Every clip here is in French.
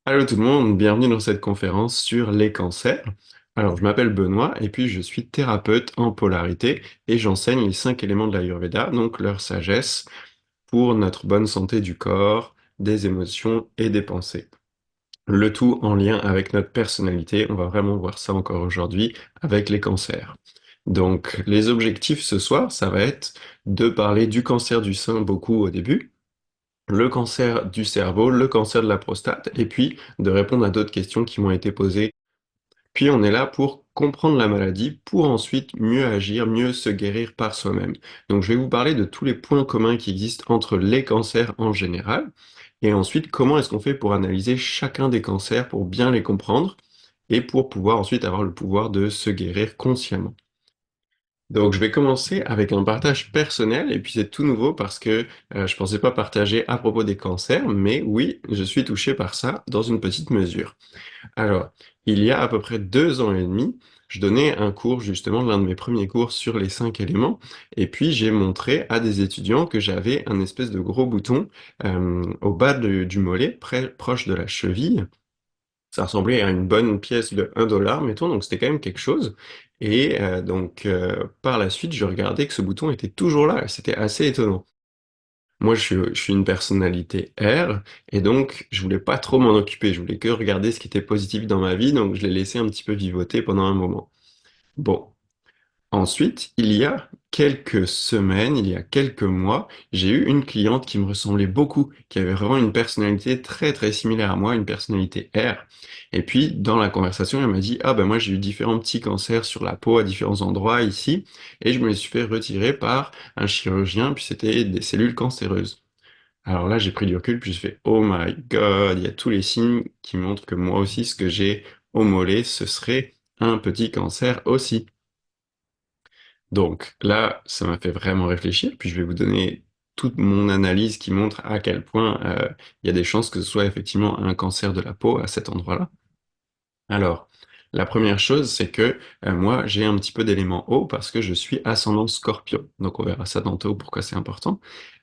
Allô tout le monde, bienvenue dans cette conférence sur les cancers. Alors, je m'appelle Benoît et puis je suis thérapeute en polarité et j'enseigne les 5 éléments de l'Ayurveda, donc leur sagesse pour notre bonne santé du corps, des émotions et des pensées. Le tout en lien avec notre personnalité, on va vraiment voir ça encore aujourd'hui avec les cancers. Donc, les objectifs ce soir, ça va être de parler du cancer du sein beaucoup au début, le cancer du cerveau, le cancer de la prostate, et puis de répondre à d'autres questions qui m'ont été posées. Puis on est là pour comprendre la maladie, pour ensuite mieux agir, mieux se guérir par soi-même. Donc je vais vous parler de tous les points communs qui existent entre les cancers en général, et ensuite comment est-ce qu'on fait pour analyser chacun des cancers, pour bien les comprendre, et pour pouvoir ensuite avoir le pouvoir de se guérir consciemment. Donc, je vais commencer avec un partage personnel, et puis c'est tout nouveau parce que je pensais pas partager à propos des cancers, mais oui, je suis touché par ça dans une petite mesure. Alors, il y a à peu près 2 ans et demi, je donnais un cours, justement, l'un de mes premiers cours sur les 5 éléments, et puis j'ai montré à des étudiants que j'avais un espèce de gros bouton au bas du mollet, proche de la cheville, ça ressemblait à une bonne pièce de 1 dollar, mettons, donc c'était quand même quelque chose. Et donc, par la suite, je regardais que ce bouton était toujours là, et c'était assez étonnant. Moi, je suis une personnalité R, et donc je voulais pas trop m'en occuper, je voulais que regarder ce qui était positif dans ma vie, donc je l'ai laissé un petit peu vivoter pendant un moment. Bon, ensuite, il y a quelques semaines, il y a quelques mois, j'ai eu une cliente qui me ressemblait beaucoup, qui avait vraiment une personnalité très très similaire à moi, une personnalité R. Et puis, dans la conversation, elle m'a dit, ah ben moi j'ai eu différents petits cancers sur la peau à différents endroits ici, et je me les suis fait retirer par un chirurgien, puis c'était des cellules cancéreuses. Alors là, j'ai pris du recul, puis je fais, oh my God, il y a tous les signes qui montrent que moi aussi, ce que j'ai au mollet, ce serait un petit cancer aussi. Donc là, ça m'a fait vraiment réfléchir, puis je vais vous donner toute mon analyse qui montre à quel point il y a des chances que ce soit effectivement un cancer de la peau à cet endroit-là. Alors, la première chose, c'est que moi, j'ai un petit peu d'élément eau parce que je suis ascendant Scorpion. Donc on verra ça tantôt pourquoi c'est important.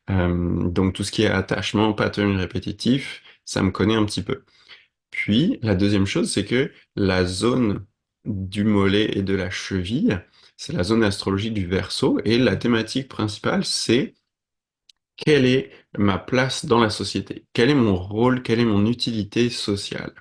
Donc tout ce qui est attachement, pattern répétitif, ça me connaît un petit peu. Puis, la deuxième chose, c'est que la zone du mollet et de la cheville, c'est la zone astrologique du Verseau, et la thématique principale, c'est quelle est ma place dans la société? Quel est mon rôle? Quelle est mon utilité sociale?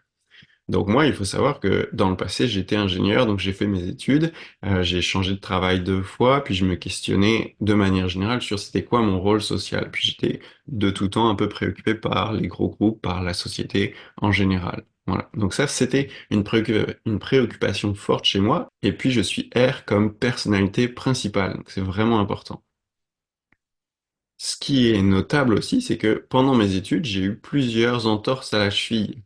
Donc moi, il faut savoir que dans le passé, j'étais ingénieur, donc j'ai fait mes études, j'ai changé de travail 2 fois, puis je me questionnais de manière générale sur c'était quoi mon rôle social. Puis j'étais de tout temps un peu préoccupé par les gros groupes, par la société en général. Voilà. Donc ça, c'était une préoccupation forte chez moi. Et puis je suis R comme personnalité principale, donc c'est vraiment important. Ce qui est notable aussi, c'est que pendant mes études, j'ai eu plusieurs entorses à la cheville.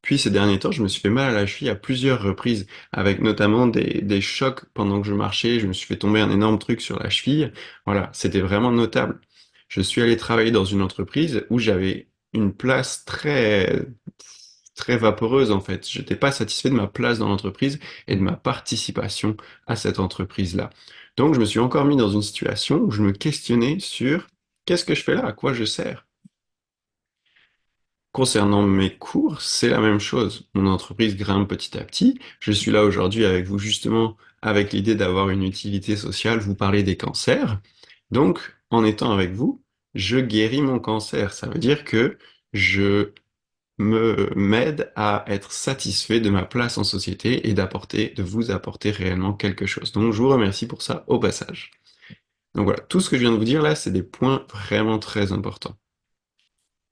Puis ces derniers temps, je me suis fait mal à la cheville à plusieurs reprises, avec notamment des chocs pendant que je marchais. Je me suis fait tomber un énorme truc sur la cheville. Voilà, c'était vraiment notable. Je suis allé travailler dans une entreprise où j'avais une place très très vaporeuse en fait. Je n'étais pas satisfait de ma place dans l'entreprise et de ma participation à cette entreprise-là. Donc je me suis encore mis dans une situation où je me questionnais sur qu'est-ce que je fais là, à quoi je sers. Concernant mes cours, c'est la même chose. Mon entreprise grimpe petit à petit. Je suis là aujourd'hui avec vous justement avec l'idée d'avoir une utilité sociale, vous parler des cancers. Donc, en étant avec vous, je guéris mon cancer. Ça veut dire que je me m'aide à être satisfait de ma place en société et de vous apporter réellement quelque chose. Donc, je vous remercie pour ça au passage. Donc voilà, tout ce que je viens de vous dire là, c'est des points vraiment très importants.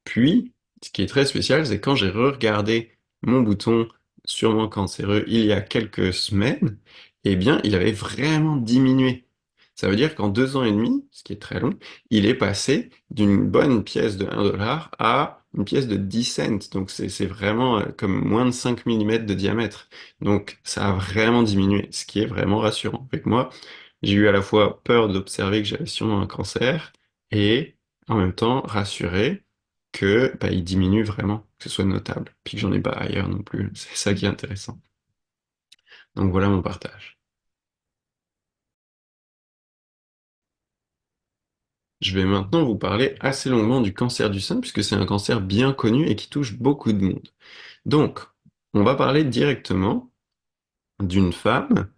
Puis, ce qui est très spécial, c'est quand j'ai re-regardé mon bouton sûrement cancéreux il y a quelques semaines, eh bien, il avait vraiment diminué. Ça veut dire qu'en 2 ans et demi, ce qui est très long, il est passé d'une bonne pièce de 1 dollar à une pièce de 10 cents. Donc c'est vraiment comme moins de 5 millimètres de diamètre. Donc ça a vraiment diminué, ce qui est vraiment rassurant. Avec moi, j'ai eu à la fois peur d'observer que j'avais sûrement un cancer et en même temps rassuré que bah, il diminue vraiment, que ce soit notable, puis que j'en ai pas ailleurs non plus. C'est ça qui est intéressant. Donc voilà mon partage. Je vais maintenant vous parler assez longuement du cancer du sein, puisque c'est un cancer bien connu et qui touche beaucoup de monde. Donc, on va parler directement d'une femme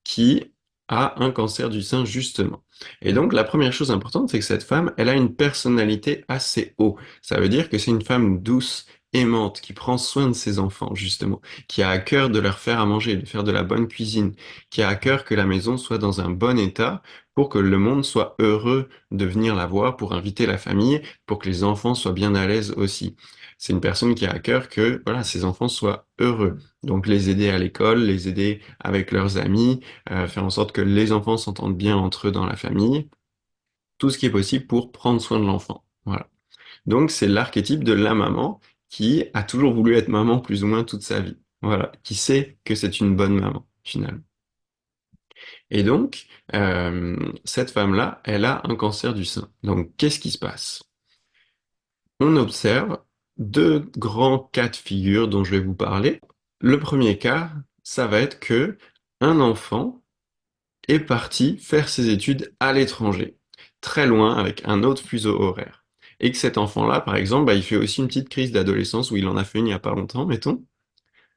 qui a un cancer du sein justement. Et donc la première chose importante, c'est que cette femme, elle a une personnalité assez haut. Ça veut dire que c'est une femme douce, aimante, qui prend soin de ses enfants justement, qui a à cœur de leur faire à manger, de faire de la bonne cuisine, qui a à cœur que la maison soit dans un bon état pour que le monde soit heureux de venir la voir, pour inviter la famille, pour que les enfants soient bien à l'aise aussi. C'est une personne qui a à cœur que voilà, ses enfants soient heureux. Donc les aider à l'école, les aider avec leurs amis, faire en sorte que les enfants s'entendent bien entre eux dans la famille, tout ce qui est possible pour prendre soin de l'enfant. Voilà. Donc c'est l'archétype de la maman qui a toujours voulu être maman plus ou moins toute sa vie. Voilà, qui sait que c'est une bonne maman finalement. Et donc cette femme-là, elle a un cancer du sein. Donc qu'est-ce qui se passe? On observe deux grands cas de figure dont je vais vous parler. Le premier cas, ça va être que un enfant est parti faire ses études à l'étranger, très loin, avec un autre fuseau horaire. Et que cet enfant-là, par exemple, bah, il fait aussi une petite crise d'adolescence où il en a fait une il n'y a pas longtemps, mettons.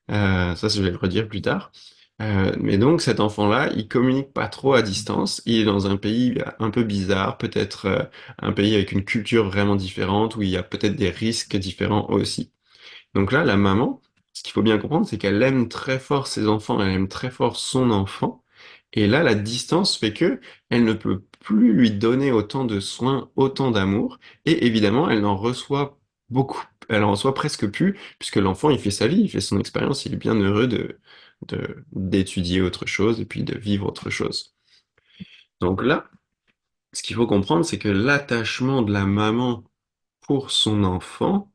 Ça, je vais le redire plus tard. Mais donc, cet enfant-là, il communique pas trop à distance. Il est dans un pays un peu bizarre, peut-être un pays avec une culture vraiment différente, où il y a peut-être des risques différents aussi. Donc là, la maman, ce qu'il faut bien comprendre, c'est qu'elle aime très fort ses enfants, elle aime très fort son enfant. Et là, la distance fait que elle ne peut plus lui donner autant de soins, autant d'amour. Et évidemment, elle en reçoit beaucoup. Elle en reçoit presque plus, puisque l'enfant, il fait sa vie, il fait son expérience, il est bien heureux d'étudier autre chose et puis de vivre autre chose. Donc là, ce qu'il faut comprendre, c'est que l'attachement de la maman pour son enfant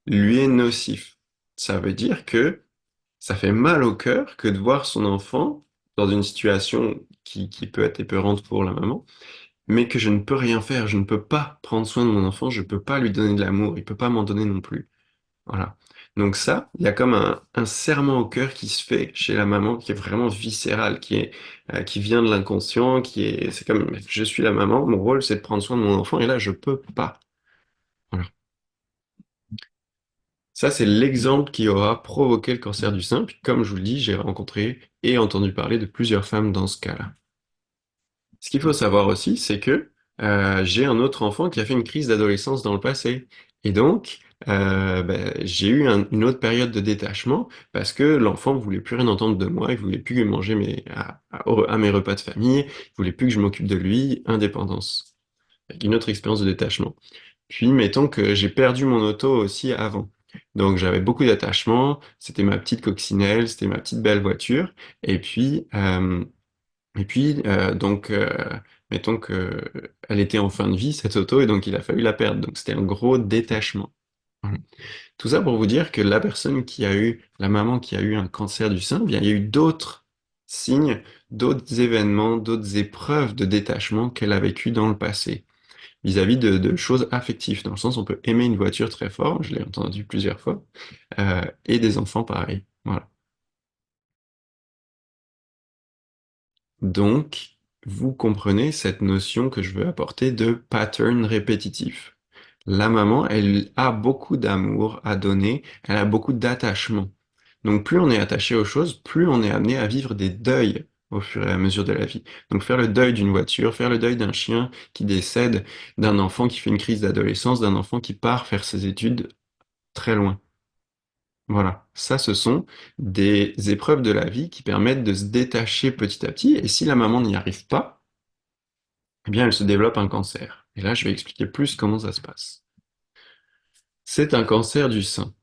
lui est nocif. Ça veut dire que ça fait mal au cœur que de voir son enfant dans une situation qui peut être épeurante pour la maman, mais que je ne peux rien faire, je ne peux pas prendre soin de mon enfant, je ne peux pas lui donner de l'amour, il ne peut pas m'en donner non plus. Voilà. Donc ça, il y a comme un serrement au cœur qui se fait chez la maman, qui est vraiment viscéral, qui vient de l'inconscient, c'est comme, je suis la maman, mon rôle c'est de prendre soin de mon enfant, et là je peux pas. Voilà. Ça, c'est l'exemple qui aura provoqué le cancer du sein. Puis, comme je vous le dis, j'ai rencontré et entendu parler de plusieurs femmes dans ce cas-là. Ce qu'il faut savoir aussi, c'est que j'ai un autre enfant qui a fait une crise d'adolescence dans le passé. Et donc, j'ai eu une autre période de détachement parce que l'enfant voulait plus rien entendre de moi, il voulait plus manger à mes repas de famille, il voulait plus que je m'occupe de lui, indépendance. Avec une autre expérience de détachement. Puis, mettons que j'ai perdu mon auto aussi avant. Donc, j'avais beaucoup d'attachement. C'était ma petite coccinelle, c'était ma petite belle voiture. Et puis, donc, mettons que elle était en fin de vie, cette auto, et donc il a fallu la perdre. Donc, c'était un gros détachement. Voilà. Tout ça pour vous dire que la maman qui a eu un cancer du sein, bien, il y a eu d'autres signes, d'autres événements, d'autres épreuves de détachement qu'elle a vécues dans le passé vis-à-vis de choses affectives, dans le sens où on peut aimer une voiture très fort, je l'ai entendu plusieurs fois, et des enfants pareil. Voilà. Donc, vous comprenez cette notion que je veux apporter de pattern répétitif. La maman, elle a beaucoup d'amour à donner, elle a beaucoup d'attachement. Donc plus on est attaché aux choses, plus on est amené à vivre des deuils au fur et à mesure de la vie. Donc faire le deuil d'une voiture, faire le deuil d'un chien qui décède, d'un enfant qui fait une crise d'adolescence, d'un enfant qui part faire ses études très loin. Voilà, ça ce sont des épreuves de la vie qui permettent de se détacher petit à petit, et si la maman n'y arrive pas, eh bien elle se développe un cancer. Et là je vais expliquer plus comment ça se passe. C'est un cancer du sein.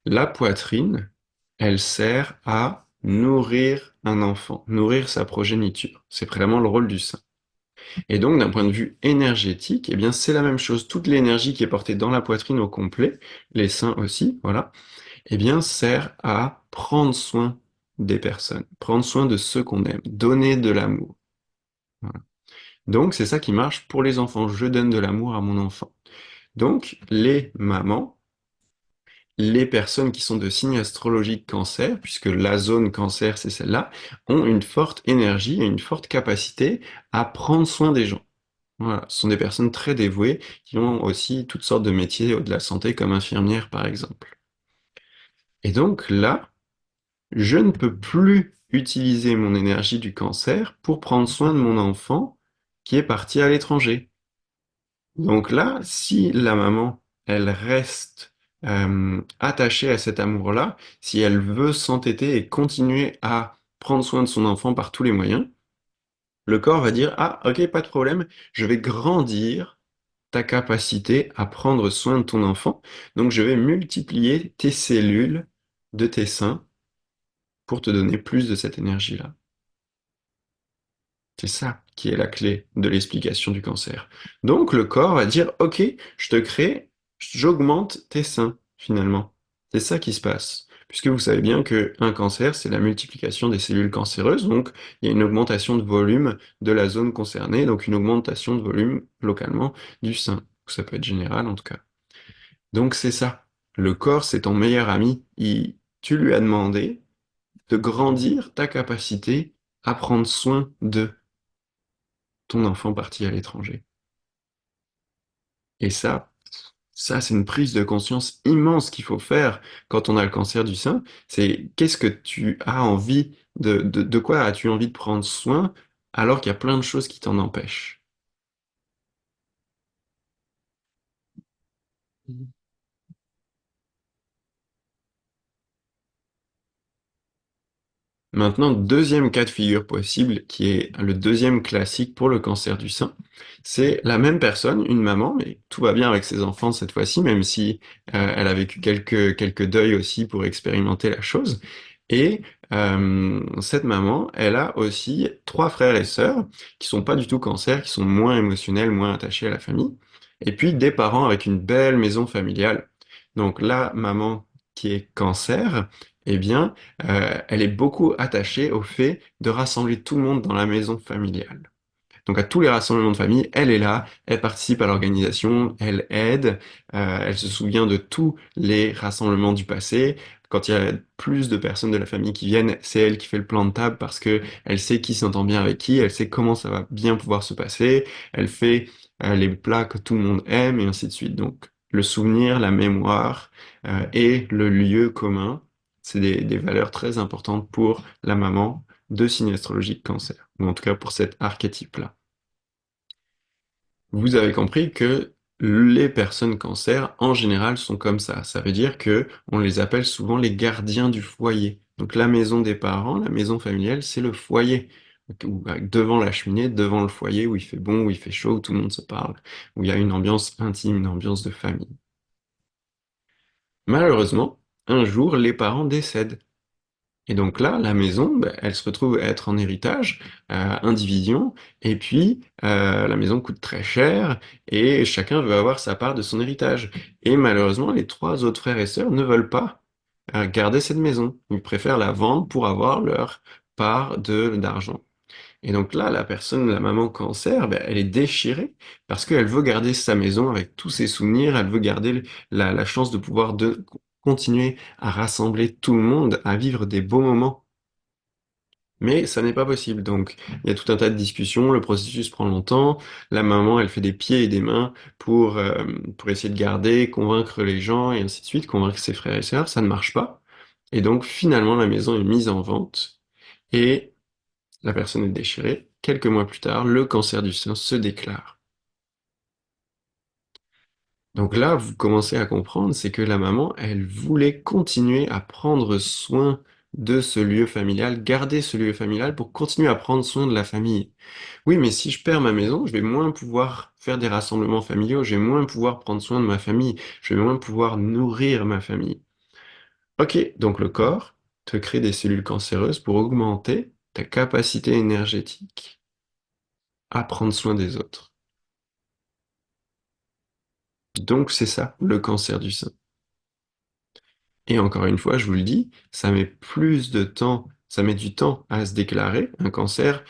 La poitrine, elle sert à nourrir un enfant, nourrir sa progéniture. C'est vraiment le rôle du sein. Et donc, d'un point de vue énergétique, eh bien, c'est la même chose. Toute l'énergie qui est portée dans la poitrine au complet, les seins aussi, voilà, eh bien, sert à prendre soin des personnes, prendre soin de ceux qu'on aime, donner de l'amour. Voilà. Donc, c'est ça qui marche pour les enfants. Je donne de l'amour à mon enfant. Donc, les mamans, les personnes qui sont de signe astrologique cancer, puisque la zone cancer, c'est celle-là, ont une forte énergie et une forte capacité à prendre soin des gens. Voilà, ce sont des personnes très dévouées qui ont aussi toutes sortes de métiers de la santé comme infirmière par exemple. Et donc là, je ne peux plus utiliser mon énergie du cancer pour prendre soin de mon enfant qui est parti à l'étranger. Donc là, si la maman, elle reste attachée à cet amour-là, si elle veut s'entêter et continuer à prendre soin de son enfant par tous les moyens, le corps va dire, ah, ok, pas de problème, je vais grandir ta capacité à prendre soin de ton enfant. Donc, je vais multiplier tes cellules de tes seins pour te donner plus de cette énergie-là. C'est ça qui est la clé de l'explication du cancer. Donc, le corps va dire, OK, je te crée, j'augmente tes seins, finalement. C'est ça qui se passe. Puisque vous savez bien qu'un cancer, c'est la multiplication des cellules cancéreuses, donc il y a une augmentation de volume de la zone concernée, donc une augmentation de volume localement du sein. Ça peut être général en tout cas. Donc c'est ça. Le corps, c'est ton meilleur ami. Tu lui as demandé de grandir ta capacité à prendre soin de ton enfant parti à l'étranger. Et ça, c'est une prise de conscience immense qu'il faut faire quand on a le cancer du sein. C'est qu'est-ce que tu as envie de quoi as-tu envie de prendre soin alors qu'il y a plein de choses qui t'en empêchent? Maintenant, deuxième cas de figure possible, qui est le deuxième classique pour le cancer du sein, c'est la même personne, une maman, mais tout va bien avec ses enfants cette fois-ci, même si elle a vécu quelques deuils aussi pour expérimenter la chose. Et cette maman, elle a aussi trois frères et sœurs qui sont pas du tout cancer, qui sont moins émotionnels, moins attachés à la famille, et puis des parents avec une belle maison familiale. Donc la maman qui est cancer, eh bien, elle est beaucoup attachée au fait de rassembler tout le monde dans la maison familiale. Donc à tous les rassemblements de famille, elle est là, elle participe à l'organisation, elle aide, elle se souvient de tous les rassemblements du passé. Quand il y a plus de personnes de la famille qui viennent, c'est elle qui fait le plan de table parce que elle sait qui s'entend bien avec qui, elle sait comment ça va bien pouvoir se passer, elle fait les plats que tout le monde aime et ainsi de suite. Donc le souvenir, la mémoire et le lieu commun, c'est des valeurs très importantes pour la maman de signe astrologique cancer, ou en tout cas pour cet archétype-là. Vous avez compris que les personnes cancer, en général, sont comme ça. Ça veut dire que on les appelle souvent les gardiens du foyer. Donc la maison des parents, la maison familiale, c'est le foyer. Devant la cheminée, devant le foyer où il fait bon, où il fait chaud, où tout le monde se parle, où il y a une ambiance intime, une ambiance de famille. Malheureusement, un jour, les parents décèdent. Et donc là, la maison, bah, elle se retrouve à être en héritage, indivision, et puis la maison coûte très cher, et chacun veut avoir sa part de son héritage. Et malheureusement, les trois autres frères et sœurs ne veulent pas garder cette maison. Ils préfèrent la vendre pour avoir leur part d'argent. Et donc là, la personne, la maman cancer, ben, elle est déchirée parce qu'elle veut garder sa maison avec tous ses souvenirs, elle veut garder la chance de pouvoir continuer à rassembler tout le monde, à vivre des beaux moments. Mais ça n'est pas possible. Donc, il y a tout un tas de discussions, le processus prend longtemps, la maman, elle fait des pieds et des mains pour essayer de garder, convaincre les gens et ainsi de suite, convaincre ses frères et sœurs, ça ne marche pas. Et donc, finalement, la maison est mise en vente et la personne est déchirée. Quelques mois plus tard, le cancer du sein se déclare. Donc là, vous commencez à comprendre, c'est que la maman, elle voulait continuer à prendre soin de ce lieu familial, garder ce lieu familial pour continuer à prendre soin de la famille. Oui, mais si je perds ma maison, je vais moins pouvoir faire des rassemblements familiaux, je vais moins pouvoir prendre soin de ma famille, je vais moins pouvoir nourrir ma famille. Ok, donc le corps te crée des cellules cancéreuses pour augmenter ta capacité énergétique à prendre soin des autres. Donc c'est ça, le cancer du sein. Et encore une fois, je vous le dis, ça met plus de temps, ça met du temps à se déclarer, un cancer.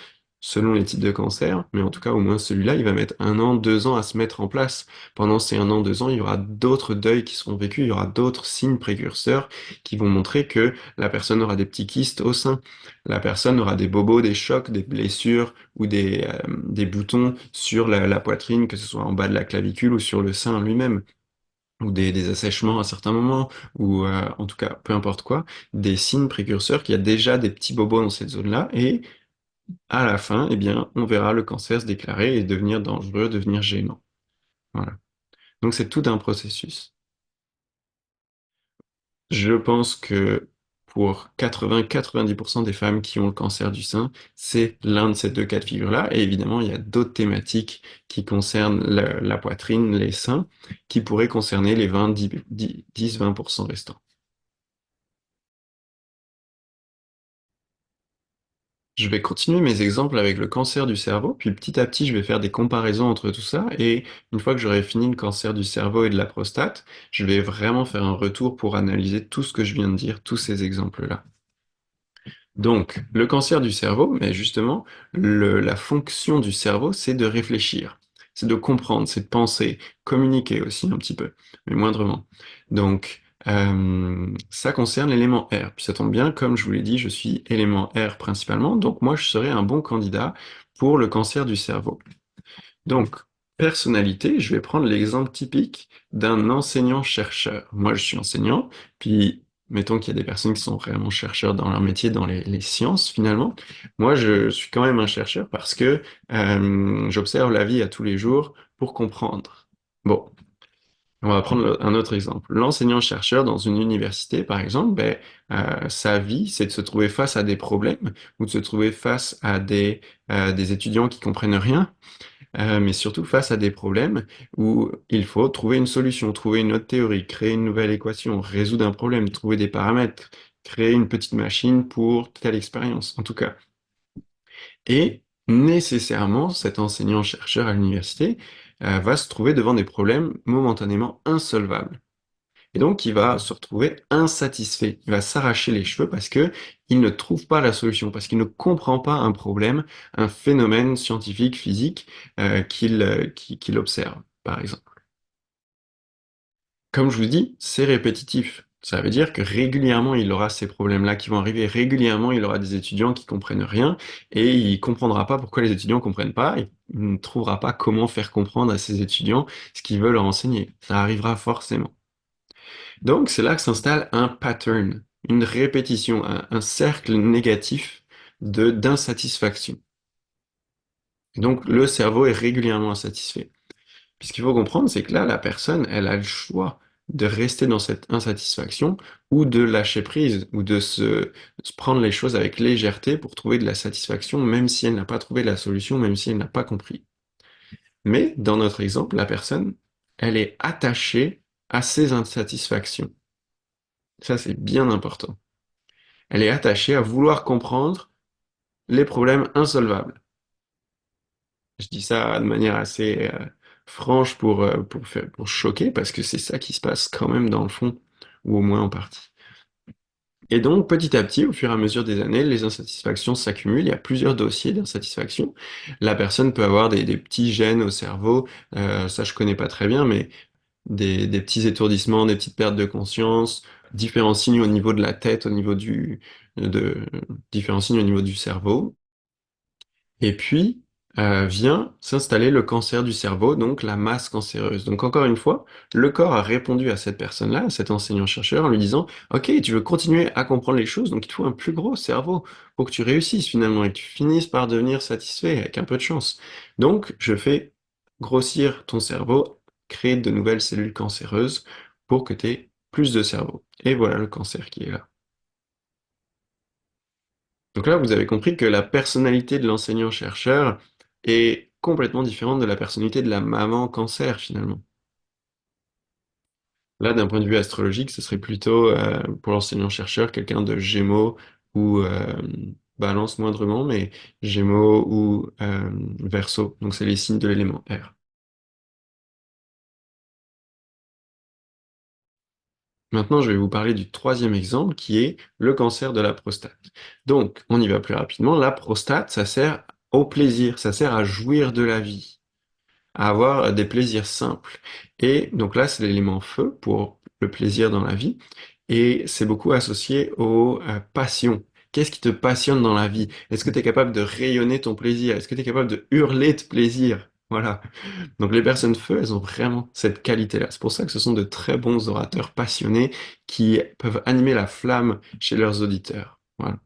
selon les types de cancers, mais en tout cas, au moins celui-là, il va mettre 1 an, 2 ans à se mettre en place. Pendant ces 1 an, 2 ans, il y aura d'autres deuils qui seront vécus, il y aura d'autres signes précurseurs qui vont montrer que la personne aura des petits kystes au sein, la personne aura des bobos, des chocs, des blessures ou des boutons sur la poitrine, que ce soit en bas de la clavicule ou sur le sein lui-même, ou des assèchements à certains moments, ou en tout cas, peu importe quoi, des signes précurseurs qu'il y a déjà des petits bobos dans cette zone-là, et à la fin, eh bien, on verra le cancer se déclarer et devenir dangereux, devenir gênant. Voilà. Donc c'est tout un processus. Je pense que pour 80-90% des femmes qui ont le cancer du sein, c'est l'un de ces deux cas de figure-là. Et évidemment, il y a d'autres thématiques qui concernent la poitrine, les seins, qui pourraient concerner les 10-20% restants. Je vais continuer mes exemples avec le cancer du cerveau, puis petit à petit, je vais faire des comparaisons entre tout ça, et une fois que j'aurai fini le cancer du cerveau et de la prostate, je vais vraiment faire un retour pour analyser tout ce que je viens de dire, tous ces exemples-là. Donc, le cancer du cerveau, mais justement, la fonction du cerveau, c'est de réfléchir, c'est de comprendre, c'est de penser, communiquer aussi un petit peu, mais moindrement. Donc, ça concerne l'élément R. Puis ça tombe bien, comme je vous l'ai dit, je suis élément R principalement, donc moi je serais un bon candidat pour le cancer du cerveau. Donc, personnalité, je vais prendre l'exemple typique d'un enseignant-chercheur. Moi, je suis enseignant, puis mettons qu'il y a des personnes qui sont vraiment chercheurs dans leur métier, dans les sciences finalement. Moi, je suis quand même un chercheur parce que j'observe la vie à tous les jours pour comprendre. Bon, on va prendre un autre exemple. L'enseignant-chercheur dans une université, par exemple, ben, sa vie, c'est de se trouver face à des problèmes ou de se trouver face à des étudiants qui comprennent rien, mais surtout face à des problèmes où il faut trouver une solution, trouver une autre théorie, créer une nouvelle équation, résoudre un problème, trouver des paramètres, créer une petite machine pour telle expérience, en tout cas. Et nécessairement, cet enseignant-chercheur à l'université va se trouver devant des problèmes momentanément insolvables. Et donc, il va se retrouver insatisfait. Il va s'arracher les cheveux parce que il ne trouve pas la solution, parce qu'il ne comprend pas un problème, un phénomène scientifique, physique, qu'il observe, par exemple. Comme je vous dis, c'est répétitif. Ça veut dire que régulièrement, il aura ces problèmes-là qui vont arriver. Régulièrement, il aura des étudiants qui comprennent rien et il comprendra pas pourquoi les étudiants comprennent pas. Et il ne trouvera pas comment faire comprendre à ses étudiants ce qu'il veut leur enseigner. Ça arrivera forcément. Donc, c'est là que s'installe un pattern, une répétition, un cercle négatif d'insatisfaction. Et donc, le cerveau est régulièrement insatisfait. Puis ce qu'il faut comprendre, c'est que là, la personne, elle a le choix de rester dans cette insatisfaction ou de lâcher prise ou se prendre les choses avec légèreté pour trouver de la satisfaction, même si elle n'a pas trouvé la solution, même si elle n'a pas compris. Mais dans notre exemple, la personne, elle est attachée à ses insatisfactions. Ça, c'est bien important. Elle est attachée à vouloir comprendre les problèmes insolvables. Je dis ça de manière assez franche pour choquer, parce que c'est ça qui se passe quand même dans le fond, ou au moins en partie. Et donc, petit à petit, au fur et à mesure des années, les insatisfactions s'accumulent. Il y a plusieurs dossiers d'insatisfaction. La personne peut avoir des petits gènes au cerveau, ça je connais pas très bien, mais des petits étourdissements, des petites pertes de conscience, différents signes au niveau de la tête, de, différents signes au niveau du cerveau. Et puis vient s'installer le cancer du cerveau, donc la masse cancéreuse. Donc encore une fois, le corps a répondu à cette personne-là, à cet enseignant-chercheur, en lui disant, OK, tu veux continuer à comprendre les choses, donc il te faut un plus gros cerveau pour que tu réussisses finalement et que tu finisses par devenir satisfait avec un peu de chance. Donc je fais grossir ton cerveau, créer de nouvelles cellules cancéreuses pour que tu aies plus de cerveau. Et voilà le cancer qui est là. Donc là, vous avez compris que la personnalité de l'enseignant-chercheur est complètement différente de la personnalité de la maman cancer, finalement. Là, d'un point de vue astrologique, ce serait plutôt, pour l'enseignant-chercheur, quelqu'un de Gémeaux ou Balance moindrement, mais Gémeaux ou Verseau. Donc c'est les signes de l'élément R. Maintenant, je vais vous parler du troisième exemple qui est le cancer de la prostate. Donc, on y va plus rapidement. La prostate, ça sert au plaisir, ça sert à jouir de la vie, à avoir des plaisirs simples. Et donc là, c'est l'élément feu pour le plaisir dans la vie. Et c'est beaucoup associé aux passions. Qu'est-ce qui te passionne dans la vie? Est-ce que tu es capable de rayonner ton plaisir? Est-ce que tu es capable de hurler de plaisir? Voilà. Donc les personnes feu, elles ont vraiment cette qualité-là. C'est pour ça que ce sont de très bons orateurs passionnés qui peuvent animer la flamme chez leurs auditeurs. Voilà.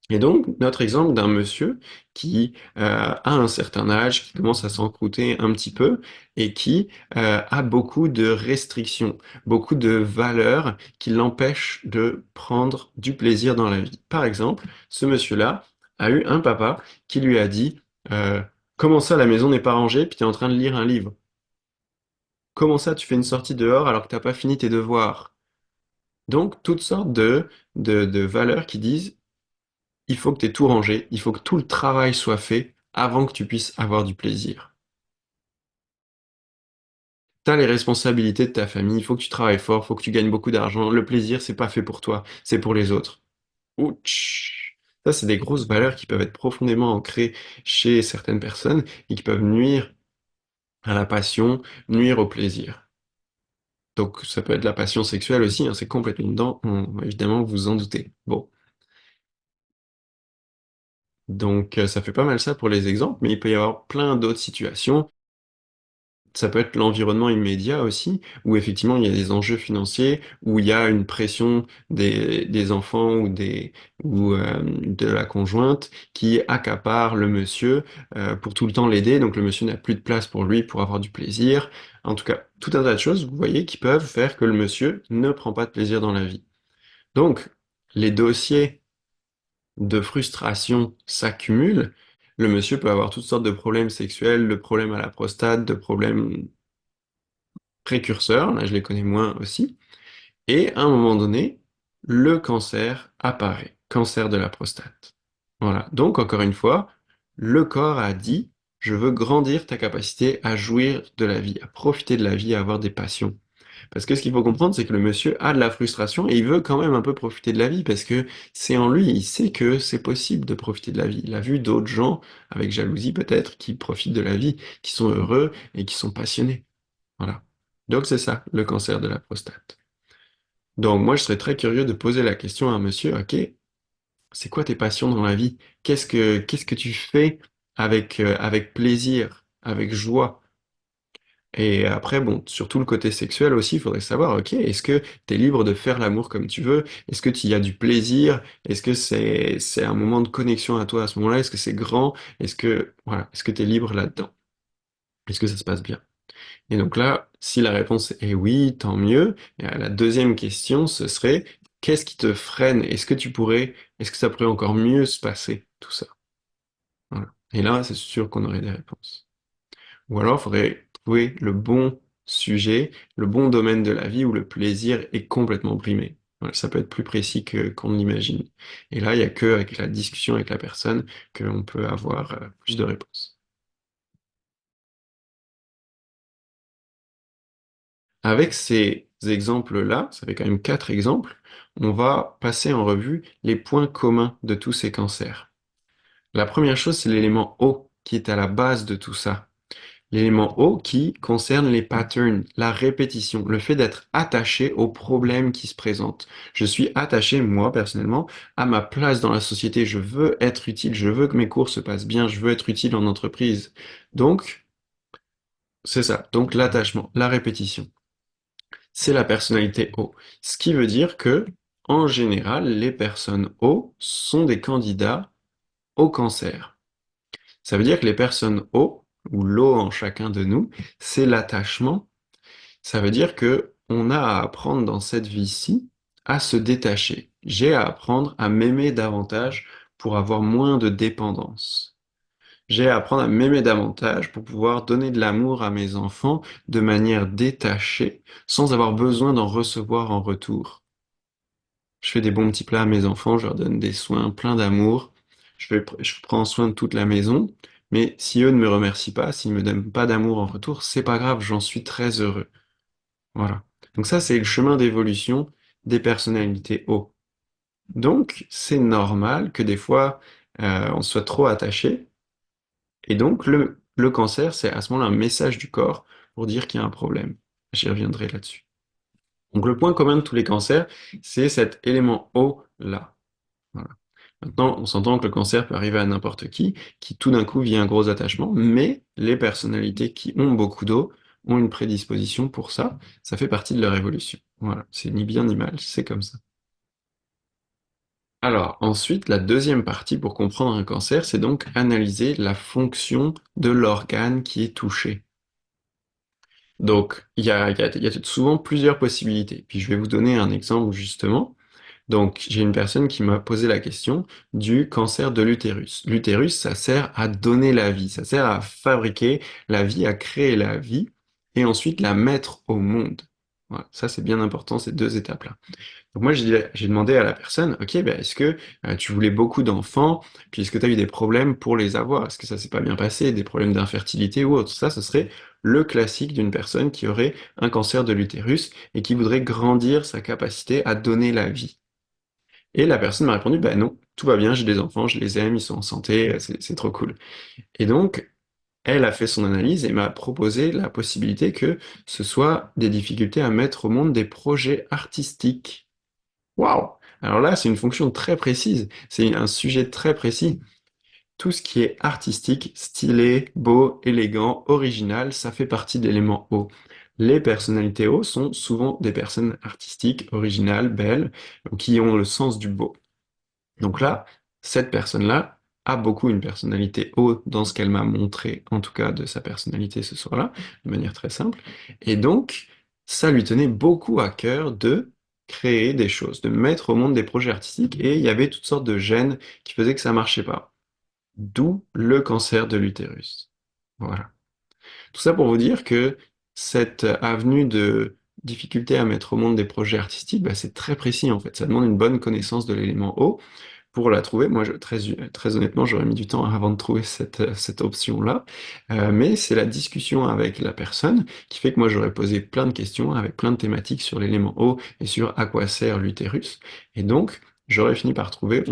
Et donc, notre exemple d'un monsieur qui a un certain âge, qui commence à s'encrouter un petit peu et qui a beaucoup de restrictions, beaucoup de valeurs qui l'empêchent de prendre du plaisir dans la vie. Par exemple, ce monsieur-là a eu un papa qui lui a dit euh, comment ça, la maison n'est pas rangée, puis tu es en train de lire un livre? Comment ça, tu fais une sortie dehors alors que t'as pas fini tes devoirs? Donc, toutes sortes de valeurs qui disent il faut que tu aies tout rangé, il faut que tout le travail soit fait avant que tu puisses avoir du plaisir. Tu as les responsabilités de ta famille, il faut que tu travailles fort, il faut que tu gagnes beaucoup d'argent. Le plaisir, c'est pas fait pour toi, c'est pour les autres. Ouch! Ça, c'est des grosses valeurs qui peuvent être profondément ancrées chez certaines personnes et qui peuvent nuire à la passion, nuire au plaisir. Donc, ça peut être la passion sexuelle aussi, hein, c'est complètement dedans, évidemment, vous vous en doutez. Bon. Donc, ça fait pas mal ça pour les exemples, mais il peut y avoir plein d'autres situations. Ça peut être l'environnement immédiat aussi, où effectivement il y a des enjeux financiers, où il y a une pression des enfants ou de la conjointe qui accapare le monsieur pour tout le temps l'aider, donc le monsieur n'a plus de place pour lui pour avoir du plaisir. En tout cas, tout un tas de choses, vous voyez, qui peuvent faire que le monsieur ne prend pas de plaisir dans la vie. Donc, les dossiers de frustration s'accumulent. Le monsieur peut avoir toutes sortes de problèmes sexuels, de problèmes à la prostate, de problèmes précurseurs, là je les connais moins aussi, et à un moment donné, le cancer apparaît, cancer de la prostate. Voilà, donc encore une fois, le corps a dit, je veux grandir ta capacité à jouir de la vie, à profiter de la vie, à avoir des passions. Parce que ce qu'il faut comprendre, c'est que le monsieur a de la frustration et il veut quand même un peu profiter de la vie parce que c'est en lui, il sait que c'est possible de profiter de la vie. Il a vu d'autres gens, avec jalousie peut-être, qui profitent de la vie, qui sont heureux et qui sont passionnés. Voilà. Donc c'est ça, le cancer de la prostate. Donc moi, je serais très curieux de poser la question à un monsieur, ok, c'est quoi tes passions dans la vie? Qu'est-ce que tu fais avec plaisir, avec joie? Et après, bon, surtout le côté sexuel aussi, il faudrait savoir, ok, est-ce que tu es libre de faire l'amour comme tu veux? Est-ce que tu y as du plaisir? Est-ce que c'est un moment de connexion à toi à ce moment-là? Est-ce que c'est grand? Est-ce que tu es libre là-dedans? Est-ce que ça se passe bien? Et donc là, si la réponse est oui, tant mieux. Et la deuxième question, ce serait, qu'est-ce qui te freine? Est-ce que ça pourrait encore mieux se passer, tout ça? Voilà. Et là, c'est sûr qu'on aurait des réponses. Ou alors, il faudrait trouver le bon sujet, le bon domaine de la vie où le plaisir est complètement brimé. Voilà, ça peut être plus précis qu'on ne l'imagine. Et là, il n'y a que avec la discussion avec la personne qu'on peut avoir plus de réponses. Avec ces exemples-là, ça fait quand même 4 exemples, on va passer en revue les points communs de tous ces cancers. La première chose, c'est l'élément O qui est à la base de tout ça. L'élément O qui concerne les patterns, la répétition, le fait d'être attaché aux problèmes qui se présentent. Je suis attaché, moi personnellement, à ma place dans la société. Je veux être utile, je veux que mes cours se passent bien, je veux être utile en entreprise. Donc, c'est ça. Donc l'attachement, la répétition. C'est la personnalité O. Ce qui veut dire que, en général, les personnes O sont des candidats au cancer. Ça veut dire que les personnes O, ou l'O en chacun de nous, c'est l'attachement. Ça veut dire que on a à apprendre dans cette vie-ci à se détacher. J'ai à apprendre à m'aimer davantage pour avoir moins de dépendance. J'ai à apprendre à m'aimer davantage pour pouvoir donner de l'amour à mes enfants de manière détachée, sans avoir besoin d'en recevoir en retour. Je fais des bons petits plats à mes enfants, je leur donne des soins, plein d'amour. Je prends soin de toute la maison. Mais si eux ne me remercient pas, s'ils me donnent pas d'amour en retour, c'est pas grave, j'en suis très heureux. Voilà. Donc ça, c'est le chemin d'évolution des personnalités haut. Donc, c'est normal que des fois, on soit trop attaché. Et donc, le cancer, c'est à ce moment-là un message du corps pour dire qu'il y a un problème. J'y reviendrai là-dessus. Donc, le point commun de tous les cancers, c'est cet élément O-là. Voilà. Maintenant, on s'entend que le cancer peut arriver à n'importe qui tout d'un coup vit un gros attachement, mais les personnalités qui ont beaucoup d'eau ont une prédisposition pour ça. Ça fait partie de leur évolution. Voilà, c'est ni bien ni mal, c'est comme ça. Alors, ensuite, la deuxième partie pour comprendre un cancer, c'est donc analyser la fonction de l'organe qui est touché. Donc, il y a souvent plusieurs possibilités. Puis je vais vous donner un exemple justement. Donc, j'ai une personne qui m'a posé la question du cancer de l'utérus. L'utérus, ça sert à donner la vie, ça sert à fabriquer la vie, à créer la vie, et ensuite la mettre au monde. Voilà, ça c'est bien important, ces deux étapes-là. Donc moi, j'ai demandé à la personne, ok, ben, est-ce que tu voulais beaucoup d'enfants, puis est-ce que tu as eu des problèmes pour les avoir? Est-ce que ça s'est pas bien passé, des problèmes d'infertilité ou autre? Ça, ce serait le classique d'une personne qui aurait un cancer de l'utérus et qui voudrait grandir sa capacité à donner la vie. Et la personne m'a répondu, bah non, tout va bien, j'ai des enfants, je les aime, ils sont en santé, c'est trop cool. Et donc, elle a fait son analyse et m'a proposé la possibilité que ce soit des difficultés à mettre au monde des projets artistiques. Waouh! Alors là, c'est une fonction très précise, c'est un sujet très précis. Tout ce qui est artistique, stylé, beau, élégant, original, ça fait partie de l'élément O. Les personnalités O sont souvent des personnes artistiques, originales, belles, qui ont le sens du beau. Donc là, cette personne-là a beaucoup une personnalité haute dans ce qu'elle m'a montré, en tout cas de sa personnalité ce soir-là, de manière très simple. Et donc, ça lui tenait beaucoup à cœur de créer des choses, de mettre au monde des projets artistiques, et il y avait toutes sortes de gènes qui faisaient que ça marchait pas. D'où le cancer de l'utérus. Voilà. Tout ça pour vous dire que cette avenue de difficulté à mettre au monde des projets artistiques, bah, c'est très précis en fait. Ça demande une bonne connaissance de l'élément O pour la trouver. Moi, très honnêtement, j'aurais mis du temps avant de trouver cette option-là. Mais c'est la discussion avec la personne qui fait que moi, j'aurais posé plein de questions avec plein de thématiques sur l'élément O et sur à quoi sert l'utérus. Et donc, on aurait fini par trouver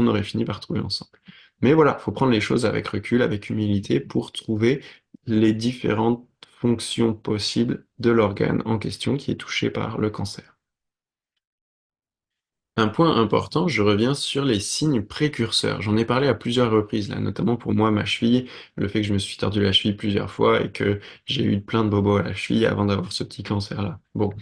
ensemble. Mais voilà, faut prendre les choses avec recul, avec humilité pour trouver les différentes fonctions possibles de l'organe en question qui est touché par le cancer. Un point important, je reviens sur les signes précurseurs. J'en ai parlé à plusieurs reprises, là, notamment pour moi, ma cheville, le fait que je me suis tordu la cheville plusieurs fois et que j'ai eu plein de bobos à la cheville avant d'avoir ce petit cancer-là. Bon,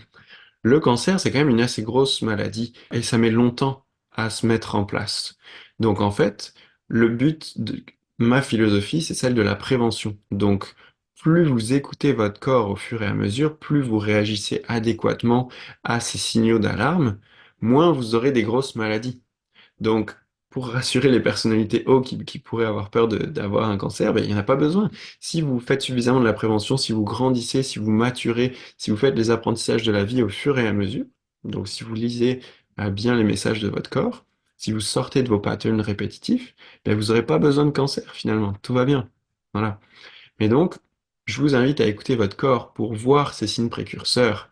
le cancer, c'est quand même une assez grosse maladie et ça met longtemps à se mettre en place. Donc en fait, le but de ma philosophie, c'est celle de la prévention. Donc plus vous écoutez votre corps au fur et à mesure, plus vous réagissez adéquatement à ces signaux d'alarme, moins vous aurez des grosses maladies. Donc, pour rassurer les personnalités haut qui pourraient avoir peur d'avoir un cancer, ben, il n'y en a pas besoin. Si vous faites suffisamment de la prévention, si vous grandissez, si vous maturez, si vous faites les apprentissages de la vie au fur et à mesure, donc si vous lisez bien les messages de votre corps, si vous sortez de vos patterns répétitifs, ben, vous n'aurez pas besoin de cancer finalement. Tout va bien. Voilà. Mais donc, je vous invite à écouter votre corps pour voir ces signes précurseurs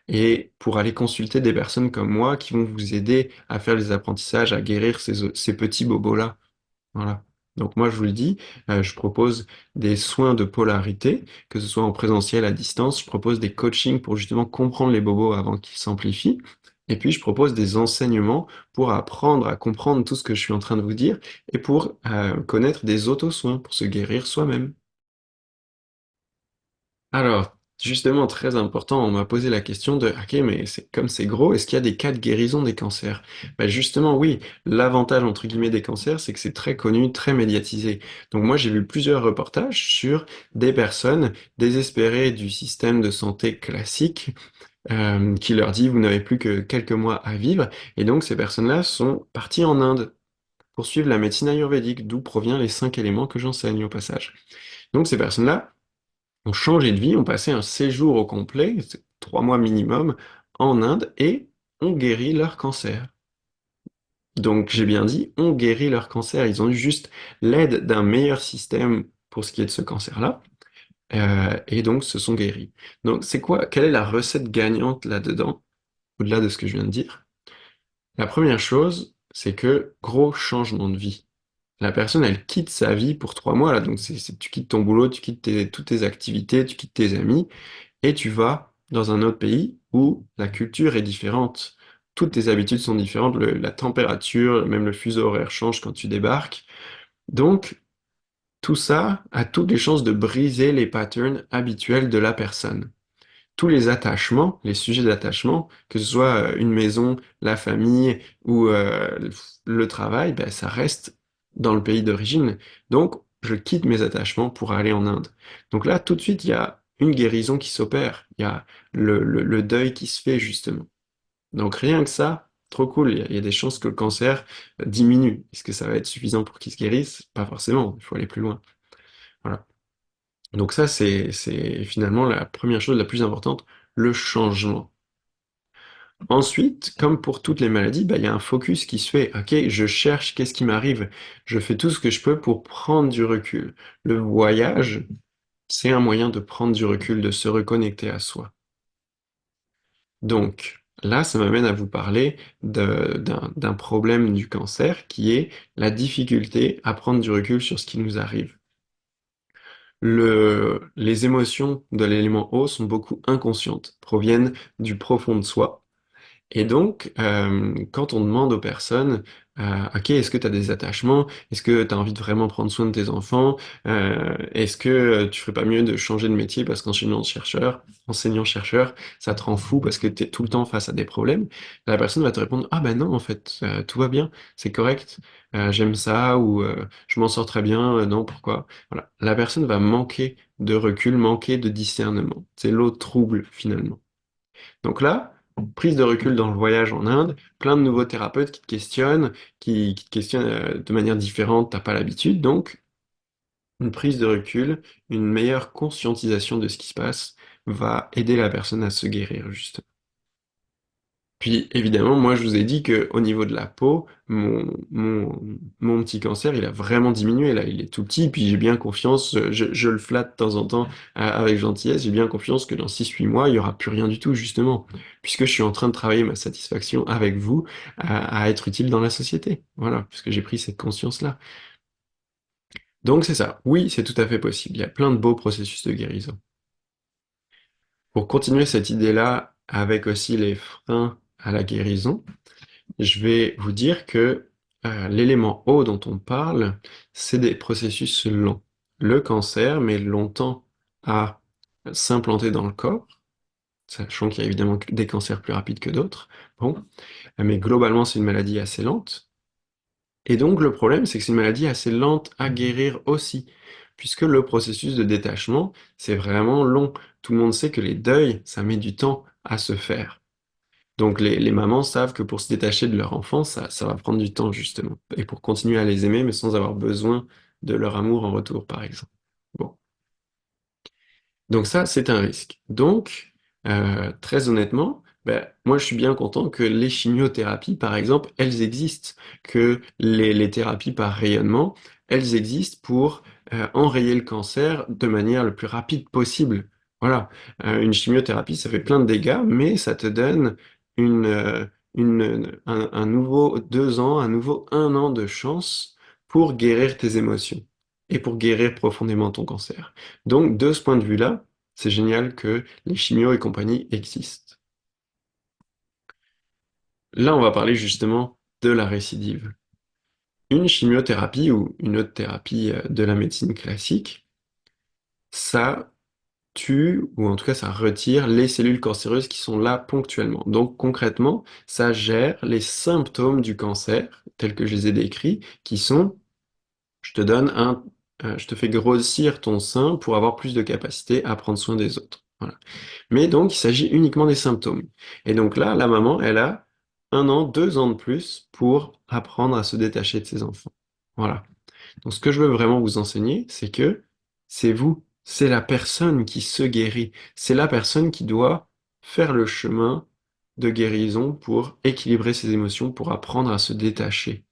et pour aller consulter des personnes comme moi qui vont vous aider à faire les apprentissages, à guérir ces petits bobos-là. Voilà. Donc moi, je vous le dis, je propose des soins de polarité, que ce soit en présentiel, à distance. Je propose des coachings pour justement comprendre les bobos avant qu'ils s'amplifient. Et puis, je propose des enseignements pour apprendre à comprendre tout ce que je suis en train de vous dire et pour connaître des auto-soins, pour se guérir soi-même. Alors, justement, très important, on m'a posé la question de, ok, mais comme c'est gros, est-ce qu'il y a des cas de guérison des cancers? Ben justement, oui. L'avantage, entre guillemets, des cancers, c'est que c'est très connu, très médiatisé. Donc moi, j'ai vu plusieurs reportages sur des personnes désespérées du système de santé classique, qui leur dit, vous n'avez plus que quelques mois à vivre. Et donc, ces personnes-là sont parties en Inde pour suivre la médecine ayurvédique, d'où provient les 5 éléments que j'enseigne au passage. Donc, ces personnes-là, ont changé de vie, ont passé un séjour au complet, c'est 3 mois minimum, en Inde et ont guéri leur cancer. Donc j'ai bien dit, ont guéri leur cancer. Ils ont eu juste l'aide d'un meilleur système pour ce qui est de ce cancer-là, et donc se sont guéris. Donc c'est quoi, quelle est la recette gagnante là-dedans, au-delà de ce que je viens de dire? La première chose, c'est que gros changement de vie. La personne, elle quitte sa vie pour 3 mois, là, donc tu quittes ton boulot, tu quittes toutes tes activités, tu quittes tes amis, et tu vas dans un autre pays où la culture est différente. Toutes tes habitudes sont différentes, la température, même le fuseau horaire change quand tu débarques. Donc, tout ça a toutes les chances de briser les patterns habituels de la personne. Tous les attachements, les sujets d'attachement, que ce soit une maison, la famille ou le travail, ben, ça reste dans le pays d'origine. Donc, je quitte mes attachements pour aller en Inde. Donc là, tout de suite, il y a une guérison qui s'opère. Il y a le deuil qui se fait, justement. Donc rien que ça, trop cool. Il y a des chances que le cancer diminue. Est-ce que ça va être suffisant pour qu'il se guérisse? Pas forcément. Il faut aller plus loin. Voilà. Donc ça, c'est finalement la première chose la plus importante, le changement. Ensuite, comme pour toutes les maladies, bah, il y a un focus qui se fait. Ok, je cherche qu'est-ce qui m'arrive. Je fais tout ce que je peux pour prendre du recul. Le voyage, c'est un moyen de prendre du recul, de se reconnecter à soi. Donc là, ça m'amène à vous parler d'un problème du cancer qui est la difficulté à prendre du recul sur ce qui nous arrive. Les émotions de l'élément eau sont beaucoup inconscientes, proviennent du profond de soi. Et donc, quand on demande aux personnes, OK, est-ce que tu as des attachements? Est-ce que tu as envie de vraiment prendre soin de tes enfants? Est-ce que tu ferais pas mieux de changer de métier parce qu'enseignant-chercheur, enseignant-chercheur, ça te rend fou parce que tu es tout le temps face à des problèmes? La personne va te répondre, ah ben non, en fait, tout va bien, c'est correct, j'aime ça ou je m'en sors très bien, non, pourquoi? Voilà. La personne va manquer de recul, manquer de discernement. C'est l'autre trouble finalement. Donc là, prise de recul dans le voyage en Inde, plein de nouveaux thérapeutes qui te questionnent, qui te questionnent de manière différente, t'as pas l'habitude, donc une prise de recul, une meilleure conscientisation de ce qui se passe va aider la personne à se guérir, justement. Puis évidemment, moi je vous ai dit que au niveau de la peau, mon petit cancer, il a vraiment diminué là, il est tout petit, puis j'ai bien confiance, je le flatte de temps en temps avec gentillesse, j'ai bien confiance que dans 6 8 mois, il y aura plus rien du tout justement, puisque je suis en train de travailler ma satisfaction avec vous à être utile dans la société. Voilà, puisque j'ai pris cette conscience-là. Donc c'est ça, oui, c'est tout à fait possible, il y a plein de beaux processus de guérison. Pour continuer cette idée-là, avec aussi les freins à la guérison, je vais vous dire que l'élément eau dont on parle, c'est des processus lents. Le cancer met longtemps à s'implanter dans le corps, sachant qu'il y a évidemment des cancers plus rapides que d'autres. Bon, mais globalement, c'est une maladie assez lente. Et donc, le problème, c'est que c'est une maladie assez lente à guérir aussi, puisque le processus de détachement, c'est vraiment long. Tout le monde sait que les deuils, ça met du temps à se faire. Donc les mamans savent que pour se détacher de leur enfant, ça va prendre du temps justement. Et pour continuer à les aimer, mais sans avoir besoin de leur amour en retour, par exemple. Bon. Donc ça, c'est un risque. Donc, très honnêtement, ben, moi je suis bien content que les chimiothérapies, par exemple, elles existent, que les thérapies par rayonnement, elles existent pour enrayer le cancer de manière le plus rapide possible. Voilà. Une chimiothérapie, ça fait plein de dégâts, mais ça te donne une, un nouveau 2 ans, un nouveau 1 an de chance pour guérir tes émotions et pour guérir profondément ton cancer. Donc, de ce point de vue-là, c'est génial que les chimios et compagnie existent. Là, on va parler justement de la récidive. Une chimiothérapie ou une autre thérapie de la médecine classique, ça tue, ou en tout cas ça retire les cellules cancéreuses qui sont là ponctuellement. Donc concrètement, ça gère les symptômes du cancer, tels que je les ai décrits, qui sont je te donne je te fais grossir ton sein pour avoir plus de capacité à prendre soin des autres. Voilà. Mais donc, il s'agit uniquement des symptômes. Et donc là, la maman, elle a 1 an, 2 ans de plus pour apprendre à se détacher de ses enfants. Voilà. Donc, ce que je veux vraiment vous enseigner, c'est que c'est vous, c'est la personne qui se guérit. C'est la personne qui doit faire le chemin de guérison pour équilibrer ses émotions, pour apprendre à se détacher,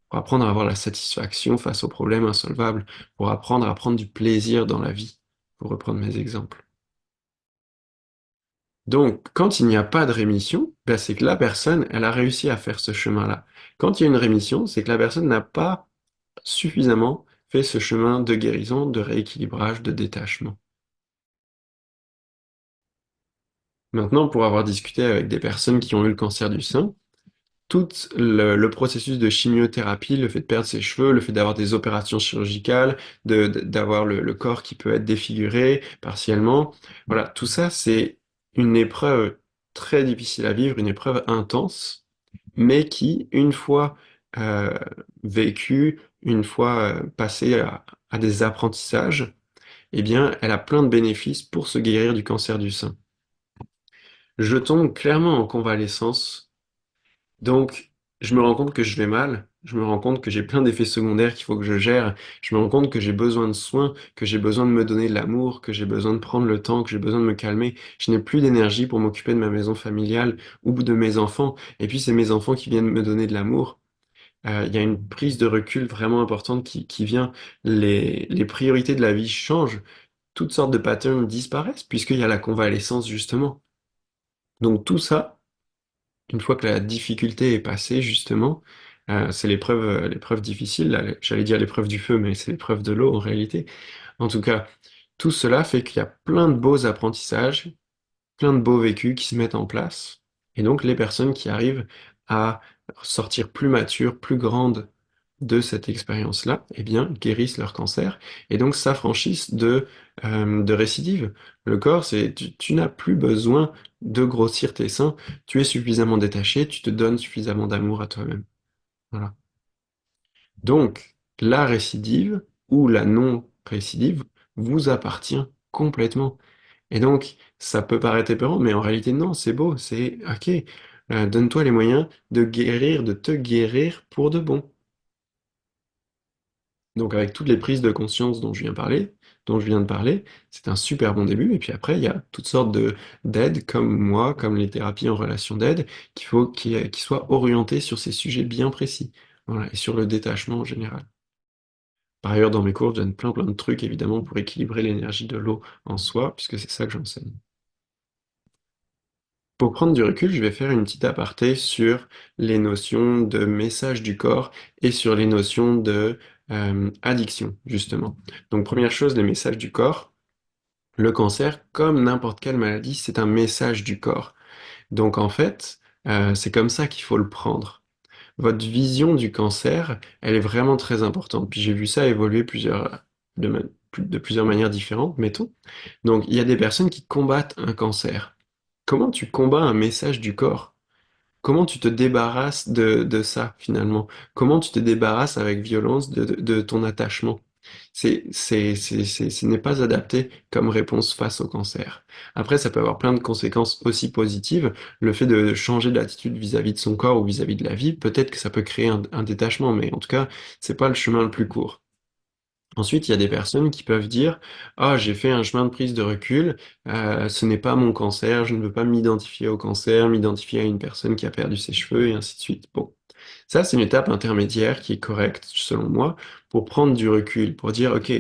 pour apprendre à avoir la satisfaction face aux problèmes insolvables, pour apprendre à prendre du plaisir dans la vie, pour reprendre mes exemples. Donc, quand il n'y a pas de rémission, ben, c'est que la personne, elle a réussi à faire ce chemin-là. Quand il y a une rémission, c'est que la personne n'a pas suffisamment fait ce chemin de guérison, de rééquilibrage, de détachement. Maintenant, pour avoir discuté avec des personnes qui ont eu le cancer du sein, tout le processus de chimiothérapie, le fait de perdre ses cheveux, le fait d'avoir des opérations chirurgicales, d'avoir le corps qui peut être défiguré partiellement, voilà, tout ça, c'est une épreuve très difficile à vivre, une épreuve intense, mais qui, une fois euh, vécue, une fois passée à des apprentissages, eh bien, elle a plein de bénéfices pour se guérir du cancer du sein. Je tombe clairement en convalescence, donc je me rends compte que je vais mal, je me rends compte que j'ai plein d'effets secondaires qu'il faut que je gère, je me rends compte que j'ai besoin de soins, que j'ai besoin de me donner de l'amour, que j'ai besoin de prendre le temps, que j'ai besoin de me calmer. Je n'ai plus d'énergie pour m'occuper de ma maison familiale ou de mes enfants, et puis c'est mes enfants qui viennent me donner de l'amour. Il y a une prise de recul vraiment importante qui vient, les priorités de la vie changent, toutes sortes de patterns disparaissent puisqu'il y a la convalescence justement. Donc tout ça, une fois que la difficulté est passée, justement, c'est l'épreuve difficile, là, j'allais dire l'épreuve du feu, mais c'est l'épreuve de l'eau en réalité. En tout cas, tout cela fait qu'il y a plein de beaux apprentissages, plein de beaux vécus qui se mettent en place. Et donc, les personnes qui arrivent à sortir plus matures, plus grandes de cette expérience-là, eh bien, guérissent leur cancer et donc s'affranchissent de récidives. Le corps, tu n'as plus besoin de grossir tes seins, tu es suffisamment détaché, tu te donnes suffisamment d'amour à toi-même. Voilà. Donc, la récidive ou la non-récidive vous appartient complètement. Et donc, ça peut paraître épeurant, mais en réalité, non, c'est beau, c'est OK. Donne-toi les moyens de guérir, de te guérir pour de bon. Donc, avec toutes les prises de conscience dont je viens de parler, c'est un super bon début. Et puis après, il y a toutes sortes d'aides, comme moi, comme les thérapies en relation d'aide, qui soient orientées sur ces sujets bien précis. Voilà, et sur le détachement en général. Par ailleurs, dans mes cours, je donne plein de trucs, évidemment, pour équilibrer l'énergie de l'eau en soi, puisque c'est ça que j'enseigne. Pour prendre du recul, je vais faire une petite aparté sur les notions de message du corps et sur les notions de addiction, justement. Donc, première chose, les messages du corps. Le cancer, comme n'importe quelle maladie, c'est un message du corps. Donc, en fait, c'est comme ça qu'il faut le prendre. Votre vision du cancer, elle est vraiment très importante. Puis j'ai vu ça évoluer de plusieurs manières différentes, mettons. Donc, il y a des personnes qui combattent un cancer. Comment tu combats un message du corps? Comment tu te débarrasses de ça, finalement? Comment tu te débarrasses avec violence de ton attachement? Ce n'est pas adapté comme réponse face au cancer. Après, ça peut avoir plein de conséquences aussi positives. Le fait de changer d'attitude vis-à-vis de son corps ou vis-à-vis de la vie, peut-être que ça peut créer un détachement, mais en tout cas, c'est pas le chemin le plus court. Ensuite, il y a des personnes qui peuvent dire: «Ah, j'ai fait un chemin de prise de recul, ce n'est pas mon cancer, je ne veux pas m'identifier au cancer, m'identifier à une personne qui a perdu ses cheveux» et ainsi de suite. Bon, ça, c'est une étape intermédiaire qui est correcte, selon moi, pour prendre du recul, pour dire: «OK,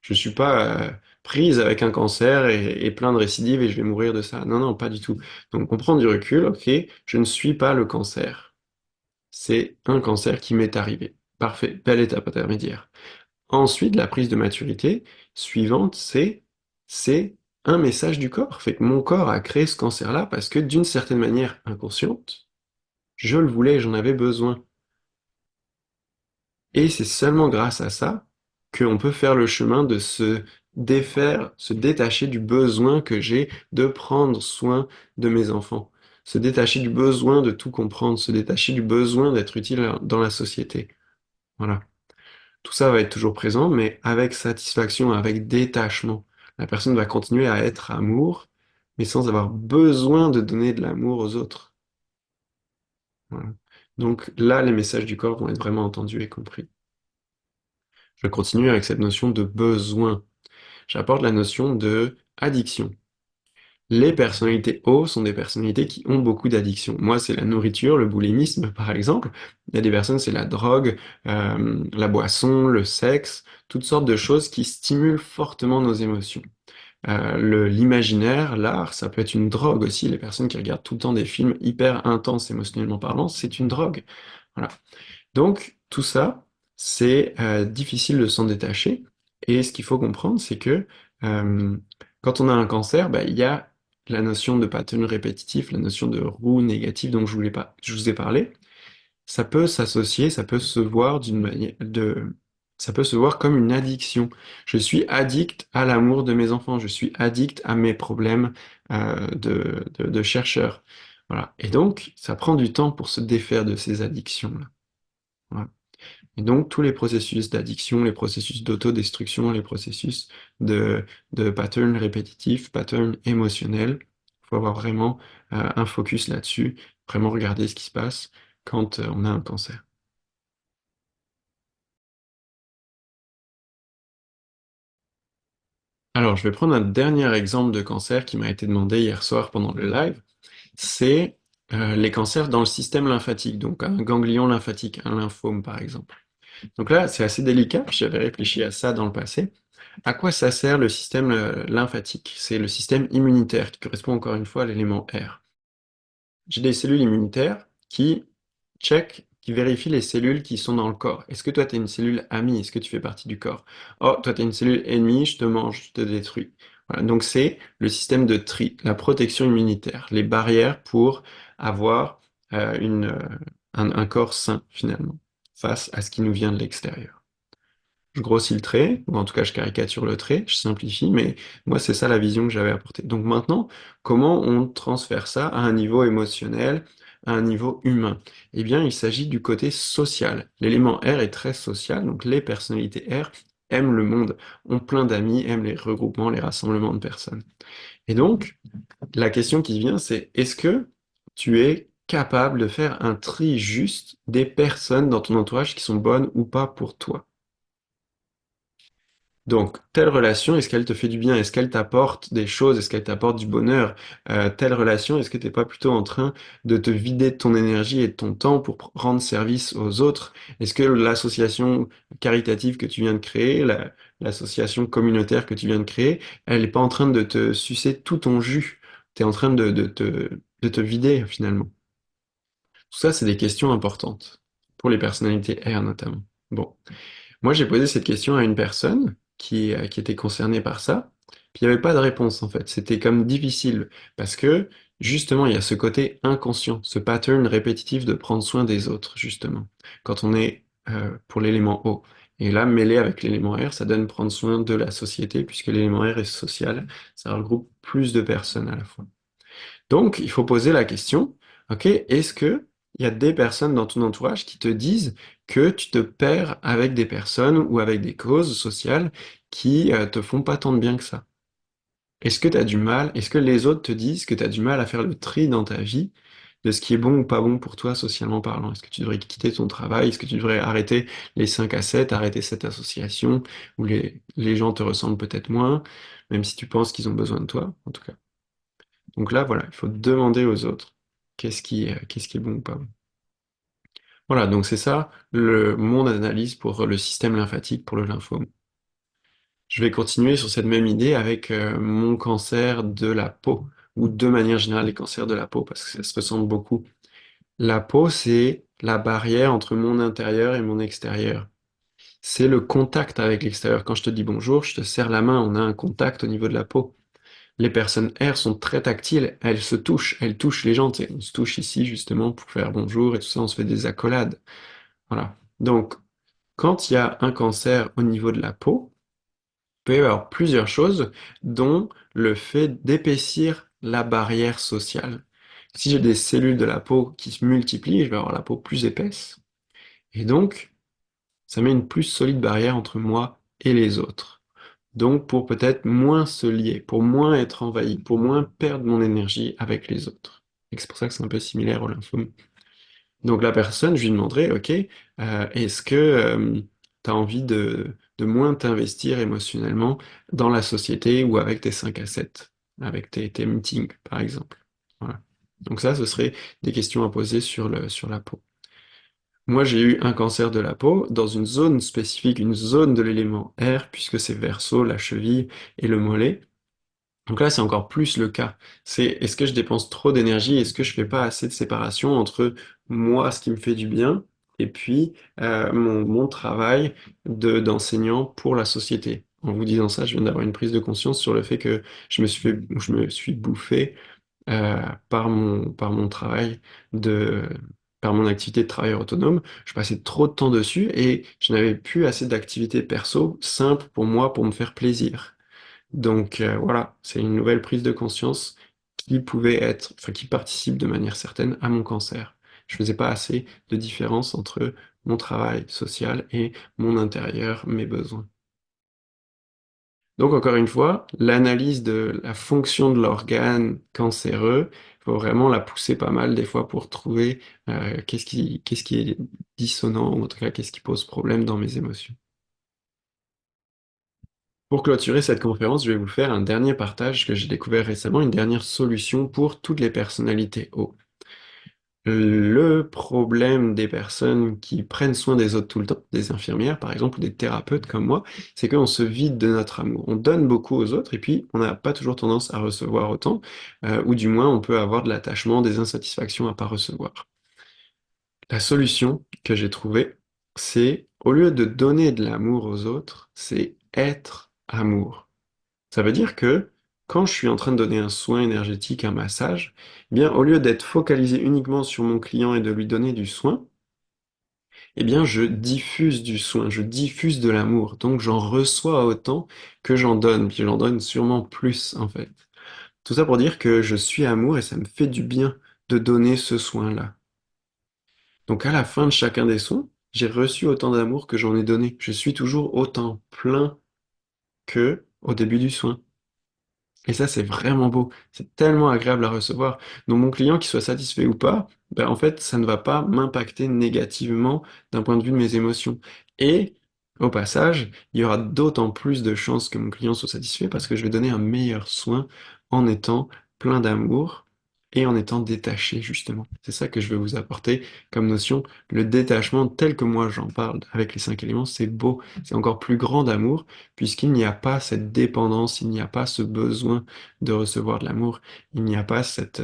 je suis pas, prise avec un cancer et plein de récidives et je vais mourir de ça». Non, non, pas du tout. Donc on prend du recul: «OK, je ne suis pas le cancer. C'est un cancer qui m'est arrivé». Parfait, belle étape intermédiaire. Ensuite, la prise de maturité suivante, c'est un message du corps. Fait que mon corps a créé ce cancer-là parce que d'une certaine manière inconsciente, je le voulais, j'en avais besoin. Et c'est seulement grâce à ça qu'on peut faire le chemin de se défaire, se détacher du besoin que j'ai de prendre soin de mes enfants, se détacher du besoin de tout comprendre, se détacher du besoin d'être utile dans la société. Voilà. Tout ça va être toujours présent, mais avec satisfaction, avec détachement. La personne va continuer à être amour, mais sans avoir besoin de donner de l'amour aux autres. Voilà. Donc là, les messages du corps vont être vraiment entendus et compris. Je continue avec cette notion de besoin. J'apporte la notion de addiction. Les personnalités O sont des personnalités qui ont beaucoup d'addictions. Moi, c'est la nourriture, le boulimisme, par exemple. Il y a des personnes, c'est la drogue, la boisson, le sexe, toutes sortes de choses qui stimulent fortement nos émotions. L'imaginaire, l'art, ça peut être une drogue aussi. Les personnes qui regardent tout le temps des films hyper intenses émotionnellement parlant, c'est une drogue. Voilà. Donc, tout ça, c'est difficile de s'en détacher. Et ce qu'il faut comprendre, c'est que euh, quand on a un cancer, bah, il y a la notion de pattern répétitif, la notion de roue négative dont je vous ai parlé. Ça peut s'associer, ça peut se voir ça peut se voir comme une addiction. Je suis addict à l'amour de mes enfants, je suis addict à mes problèmes de chercheur. Voilà. Et donc, ça prend du temps pour se défaire de ces addictions-là. Voilà. Et donc, tous les processus d'addiction, les processus d'autodestruction, les processus de, de patterns répétitifs, patterns émotionnels, il faut avoir vraiment un focus là-dessus, vraiment regarder ce qui se passe quand on a un cancer. Alors, je vais prendre un dernier exemple de cancer qui m'a été demandé hier soir pendant le live. C'est les cancers dans le système lymphatique, donc un ganglion lymphatique, un lymphome par exemple. Donc là, c'est assez délicat, j'avais réfléchi à ça dans le passé. À quoi ça sert le système lymphatique? C'est le système immunitaire qui correspond encore une fois à l'élément R. J'ai des cellules immunitaires qui vérifient les cellules qui sont dans le corps. Est-ce que toi, tu es une cellule amie? Est-ce que tu fais partie du corps? Oh, toi, tu es une cellule ennemie, je te mange, je te détruis. Voilà, donc c'est le système de tri, la protection immunitaire, les barrières pour avoir un corps sain, finalement, face à ce qui nous vient de l'extérieur. Je grossis le trait, ou en tout cas je caricature le trait, je simplifie, mais moi c'est ça la vision que j'avais apportée. Donc maintenant, comment on transfère ça à un niveau émotionnel, à un niveau humain? Eh bien, il s'agit du côté social. L'élément R est très social, donc les personnalités R aiment le monde, ont plein d'amis, aiment les regroupements, les rassemblements de personnes. Et donc, la question qui vient, c'est est-ce que tu es capable de faire un tri juste des personnes dans ton entourage qui sont bonnes ou pas pour toi? Donc, telle relation, est-ce qu'elle te fait du bien? Est-ce qu'elle t'apporte des choses? Est-ce qu'elle t'apporte du bonheur? Telle relation, est-ce que t'es pas plutôt en train de te vider de ton énergie et de ton temps pour rendre service aux autres? Est-ce que l'association caritative que tu viens de créer, l'association communautaire que tu viens de créer, elle n'est pas en train de te sucer tout ton jus? T'es en train de te vider finalement. Tout ça, c'est des questions importantes pour les personnalités R notamment. Bon. Moi, j'ai posé cette question à une personne qui était concernée par ça, puis il n'y avait pas de réponse en fait. C'était comme difficile parce que justement, il y a ce côté inconscient, ce pattern répétitif de prendre soin des autres, justement, quand on est pour l'élément O. Et là, mêlé avec l'élément R, ça donne prendre soin de la société, puisque l'élément R est social, ça regroupe plus de personnes à la fois. Donc, il faut poser la question, ok, est-ce que il y a des personnes dans ton entourage qui te disent que tu te perds avec des personnes ou avec des causes sociales qui te font pas tant de bien que ça? Est-ce que tu as du mal, est-ce que les autres te disent que tu as du mal à faire le tri dans ta vie de ce qui est bon ou pas bon pour toi socialement parlant? Est-ce que tu devrais quitter ton travail? Est-ce que tu devrais arrêter les 5 à 7, arrêter cette association où les gens te ressemblent peut-être moins, même si tu penses qu'ils ont besoin de toi, en tout cas? Donc là, voilà, il faut demander aux autres qu'est-ce qui est bon ou pas bon. Voilà, donc c'est ça mon analyse pour le système lymphatique, pour le lymphome. Je vais continuer sur cette même idée avec mon cancer de la peau, ou de manière générale les cancers de la peau, parce que ça se ressemble beaucoup. La peau, c'est la barrière entre mon intérieur et mon extérieur. C'est le contact avec l'extérieur. Quand je te dis bonjour, je te serre la main, on a un contact au niveau de la peau. Les personnes R sont très tactiles, elles touchent les gens, tu sais, on se touche ici justement pour faire bonjour et tout ça, on se fait des accolades. Voilà. Donc, quand il y a un cancer au niveau de la peau, il peut y avoir plusieurs choses, dont le fait d'épaissir la barrière sociale. Si j'ai des cellules de la peau qui se multiplient, je vais avoir la peau plus épaisse. Et donc, ça met une plus solide barrière entre moi et les autres. Donc pour peut-être moins se lier, pour moins être envahi, pour moins perdre mon énergie avec les autres. Et c'est pour ça que c'est un peu similaire au lymphome. Donc la personne, je lui demanderai, ok, est-ce que tu as envie de moins t'investir émotionnellement dans la société ou avec tes 5 à 7, avec tes meetings, par exemple. Voilà. Donc ça, ce serait des questions à poser sur la peau. Moi, j'ai eu un cancer de la peau dans une zone spécifique, une zone de l'élément R, puisque c'est verso, la cheville et le mollet. Donc là, c'est encore plus le cas. C'est est-ce que je dépense trop d'énergie? Est-ce que je fais pas assez de séparation entre moi, ce qui me fait du bien, et puis mon travail d'enseignant pour la société. En vous disant ça, je viens d'avoir une prise de conscience sur le fait que je me suis bouffé euh, par mon travail de, par mon activité de travailleur autonome. Je passais trop de temps dessus et je n'avais plus assez d'activités perso simples pour moi pour me faire plaisir. Donc voilà, c'est une nouvelle prise de conscience qui pouvait être, enfin qui participe de manière certaine à mon cancer. Je faisais pas assez de différence entre mon travail social et mon intérieur, mes besoins. Donc encore une fois, l'analyse de la fonction de l'organe cancéreux, il faut vraiment la pousser pas mal des fois pour trouver qu'est-ce qui est dissonant, ou en tout cas qu'est-ce qui pose problème dans mes émotions. Pour clôturer cette conférence, je vais vous faire un dernier partage que j'ai découvert récemment, une dernière solution pour toutes les personnalités O. Le problème des personnes qui prennent soin des autres tout le temps, des infirmières par exemple, ou des thérapeutes comme moi, c'est qu'on se vide de notre amour. On donne beaucoup aux autres et puis on n'a pas toujours tendance à recevoir autant, ou du moins on peut avoir de l'attachement, des insatisfactions à pas recevoir. La solution que j'ai trouvée, c'est au lieu de donner de l'amour aux autres, c'est être amour. Ça veut dire que quand je suis en train de donner un soin énergétique, un massage, eh bien, au lieu d'être focalisé uniquement sur mon client et de lui donner du soin, eh bien, je diffuse du soin, je diffuse de l'amour. Donc, j'en reçois autant que j'en donne, puis j'en donne sûrement plus, en fait. Tout ça pour dire que je suis amour et ça me fait du bien de donner ce soin-là. Donc, à la fin de chacun des soins, j'ai reçu autant d'amour que j'en ai donné. Je suis toujours autant plein que au début du soin. Et ça, c'est vraiment beau. C'est tellement agréable à recevoir. Donc, mon client, qu'il soit satisfait ou pas, ben, en fait, ça ne va pas m'impacter négativement d'un point de vue de mes émotions. Et, au passage, il y aura d'autant plus de chances que mon client soit satisfait parce que je vais donner un meilleur soin en étant plein d'amour et en étant détaché, justement. C'est ça que je veux vous apporter comme notion. Le détachement tel que moi j'en parle avec les cinq éléments, c'est beau. C'est encore plus grand d'amour puisqu'il n'y a pas cette dépendance, il n'y a pas ce besoin de recevoir de l'amour, il n'y a pas cette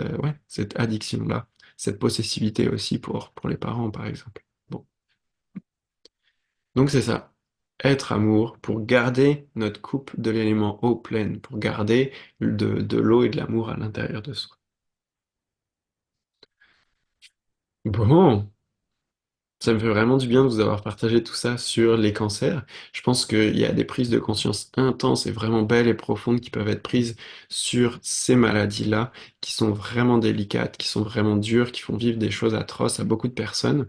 addiction-là, cette possessivité aussi pour les parents, par exemple. Bon. Donc c'est ça. Être amour pour garder notre coupe de l'élément eau pleine, pour garder de l'eau et de l'amour à l'intérieur de soi. Bon, ça me fait vraiment du bien de vous avoir partagé tout ça sur les cancers. Je pense qu'il y a des prises de conscience intenses et vraiment belles et profondes qui peuvent être prises sur ces maladies-là, qui sont vraiment délicates, qui sont vraiment dures, qui font vivre des choses atroces à beaucoup de personnes.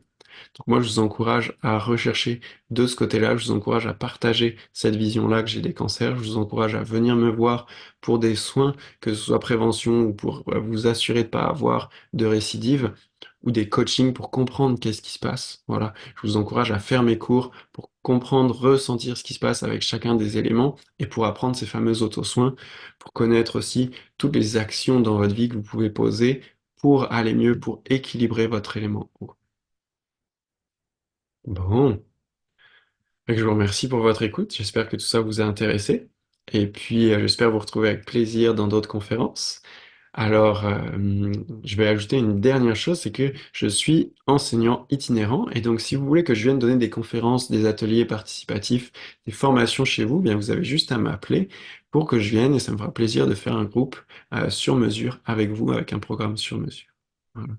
Donc moi, je vous encourage à rechercher de ce côté-là, je vous encourage à partager cette vision-là que j'ai des cancers, je vous encourage à venir me voir pour des soins, que ce soit prévention ou pour vous assurer de ne pas avoir de récidive, ou des coachings pour comprendre qu'est-ce qui se passe. Voilà, je vous encourage à faire mes cours pour comprendre, ressentir ce qui se passe avec chacun des éléments et pour apprendre ces fameux auto-soins, pour connaître aussi toutes les actions dans votre vie que vous pouvez poser pour aller mieux, pour équilibrer votre élément eau. Bon, je vous remercie pour votre écoute. J'espère que tout ça vous a intéressé. Et puis, j'espère vous retrouver avec plaisir dans d'autres conférences. Alors, je vais ajouter une dernière chose, c'est que je suis enseignant itinérant. Et donc, si vous voulez que je vienne donner des conférences, des ateliers participatifs, des formations chez vous, bien, vous avez juste à m'appeler pour que je vienne et ça me fera plaisir de faire un groupe sur mesure avec vous, avec un programme sur mesure. Voilà.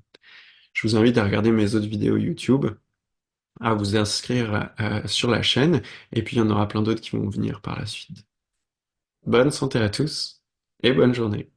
Je vous invite à regarder mes autres vidéos YouTube, à vous inscrire sur la chaîne, et puis il y en aura plein d'autres qui vont venir par la suite. Bonne santé à tous, et bonne journée.